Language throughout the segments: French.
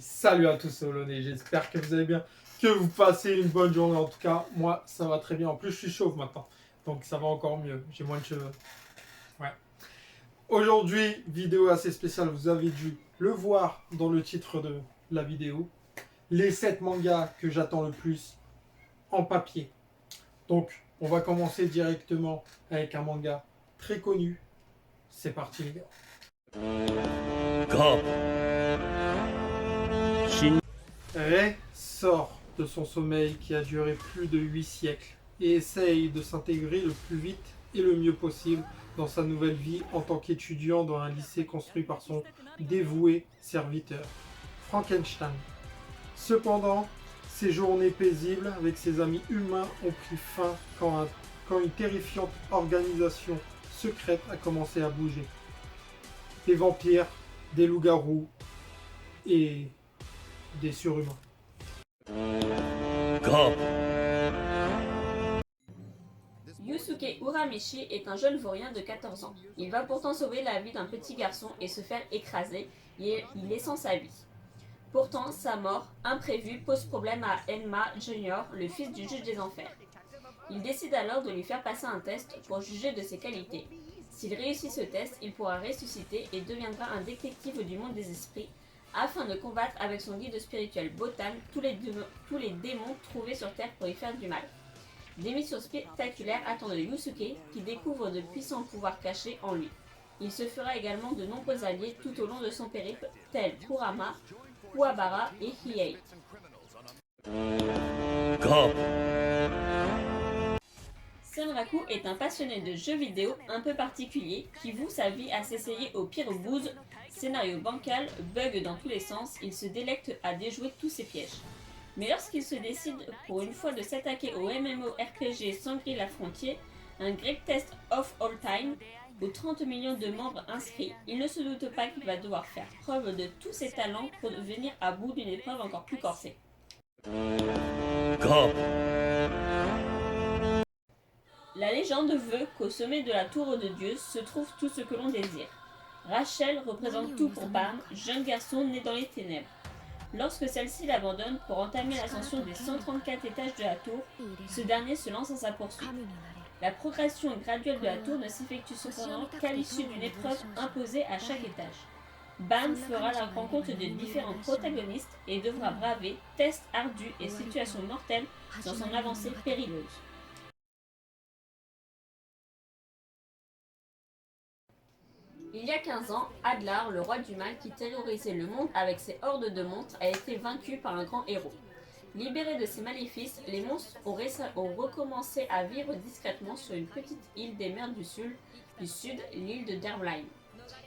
Salut à tous, c'est Olonné, j'espère que vous allez bien, que vous passez une bonne journée. En tout cas, moi ça va très bien. En plus, je suis chauve maintenant, donc ça va encore mieux. J'ai moins de cheveux. Ouais. Aujourd'hui, vidéo assez spéciale. Vous avez dû le voir dans le titre de la vidéo. Les 7 mangas que j'attends le plus en papier. Donc, on va commencer directement avec un manga très connu. C'est parti, les gars. Rei sort de son sommeil qui a duré plus de 8 siècles et essaye de s'intégrer le plus vite et le mieux possible dans sa nouvelle vie en tant qu'étudiant dans un lycée construit par son dévoué serviteur, Frankenstein. Cependant, ses journées paisibles avec ses amis humains ont pris fin quand une terrifiante organisation secrète a commencé à bouger. Des vampires, des loups-garous et des surhumains. Yusuke Urameshi est un jeune vaurien de 14 ans. Il va pourtant sauver la vie d'un petit garçon et se faire écraser, y laissant sa vie. Pourtant, sa mort, imprévue, pose problème à Enma Jr., le fils du juge des enfers. Il décide alors de lui faire passer un test pour juger de ses qualités. S'il réussit ce test, il pourra ressusciter et deviendra un détective du monde des esprits, afin de combattre avec son guide spirituel Botan tous les démons trouvés sur Terre pour y faire du mal. Des missions spectaculaires attendent Yusuke, qui découvre de puissants pouvoirs cachés en lui. Il se fera également de nombreux alliés tout au long de son périple, tels Kurama, Kuwabara et Hiei. Senraku est un passionné de jeux vidéo un peu particulier qui voue sa vie à s'essayer au pire bouse. Scénario bancal, bug dans tous les sens, il se délecte à déjouer tous ses pièges. Mais lorsqu'il se décide pour une fois de s'attaquer au MMORPG Shangri-La Frontier, un Great Test of All Time, aux 30 millions de membres inscrits, il ne se doute pas qu'il va devoir faire preuve de tous ses talents pour venir à bout d'une épreuve encore plus corsée. La légende veut qu'au sommet de la tour de Dieu se trouve tout ce que l'on désire. Rachel représente tout pour Bam, jeune garçon né dans les ténèbres. Lorsque celle-ci l'abandonne pour entamer l'ascension des 134 étages de la tour, ce dernier se lance en sa poursuite. La progression graduelle de la tour ne s'effectue cependant qu'à l'issue d'une épreuve imposée à chaque étage. Bam fera la rencontre de différents protagonistes et devra braver tests ardus et situations mortelles dans son avancée périlleuse. Il y a 15 ans, Adlar, le roi du mal qui terrorisait le monde avec ses hordes de monstres, a été vaincu par un grand héros. Libérés de ses maléfices, les monstres ont recommencé à vivre discrètement sur une petite île des mers du sud, l'île de Dervline.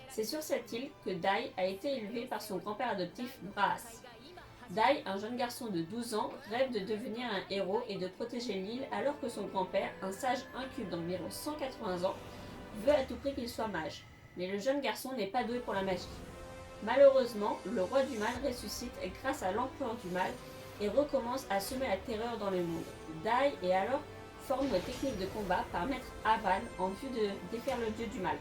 C'est sur cette île que Dai a été élevé par son grand-père adoptif Braas. Dai, un jeune garçon de 12 ans, rêve de devenir un héros et de protéger l'île alors que son grand-père, un sage incube d'environ 180 ans, veut à tout prix qu'il soit mage. Mais le jeune garçon n'est pas doué pour la magie. Malheureusement, le roi du mal ressuscite grâce à l'empereur du mal et recommence à semer la terreur dans le monde. Dai est alors formé aux techniques de combat par maître Avan en vue de défaire le dieu du mal.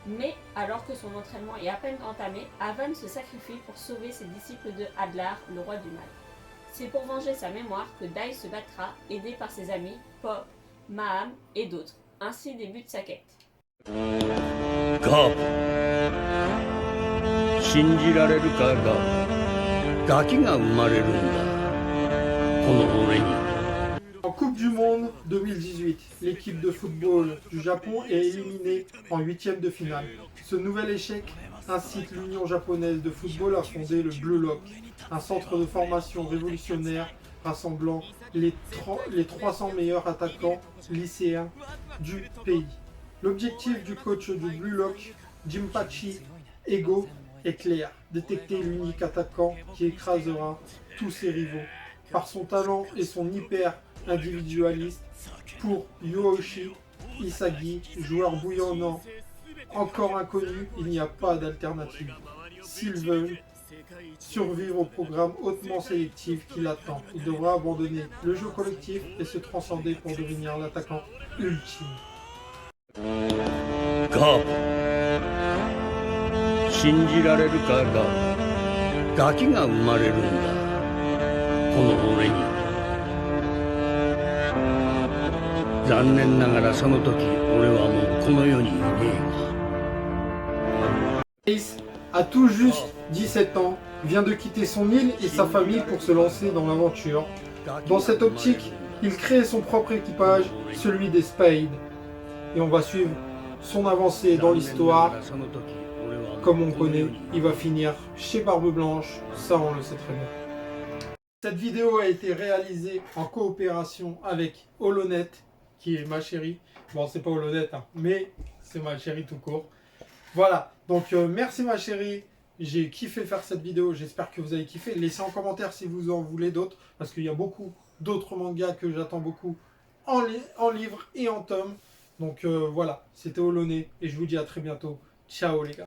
Mais alors que son entraînement est à peine entamé, Avan se sacrifie pour sauver ses disciples de Adlar, le roi du mal. C'est pour venger sa mémoire que Dai se battra, aidé par ses amis Pop, Maham et d'autres. Ainsi débute sa quête. 信じられるかがガキが生まれるんだこの俺に En Coupe du Monde 2018, l'équipe de football du Japon est éliminée en huitième de finale. Ce nouvel échec incite l'Union japonaise de football à fonder le Blue Lock, un centre de formation révolutionnaire rassemblant les 300 meilleurs attaquants lycéens du pays. L'objectif du coach du Blue Lock, Jinpachi Ego, est clair: détecter l'unique attaquant qui écrasera tous ses rivaux. Par son talent et son hyper individualiste, pour Yoshi Isagi, joueur bouillonnant encore inconnu, il n'y a pas d'alternative. S'ils veulent survivre au programme hautement sélectif qui l'attend, il devra abandonner le jeu collectif et se transcender pour devenir l'attaquant ultime. 信じられるかがガキが生まれるんだこの俺に残念ながらその時俺はもうこの世にいねえが Ace a tout juste 17 ans, vient de quitter son île et sa famille pour se lancer dans l'aventure. Dans cette optique, il crée son propre équipage, celui des Spades. Et on va suivre son avancée dans l'histoire. Comme on connaît, il va finir chez Barbe Blanche, ça on le sait très bien. Cette vidéo a été réalisée en coopération avec Holonet, qui est ma chérie. Bon, c'est pas Holonet, hein, mais c'est ma chérie tout court. Voilà, donc merci ma chérie, j'ai kiffé faire cette vidéo, j'espère que vous avez kiffé. Laissez en commentaire si vous en voulez d'autres, parce qu'il y a beaucoup d'autres mangas que j'attends beaucoup en livre et en tome. Donc voilà, c'était Holonet et je vous dis à très bientôt. Ciao les gars.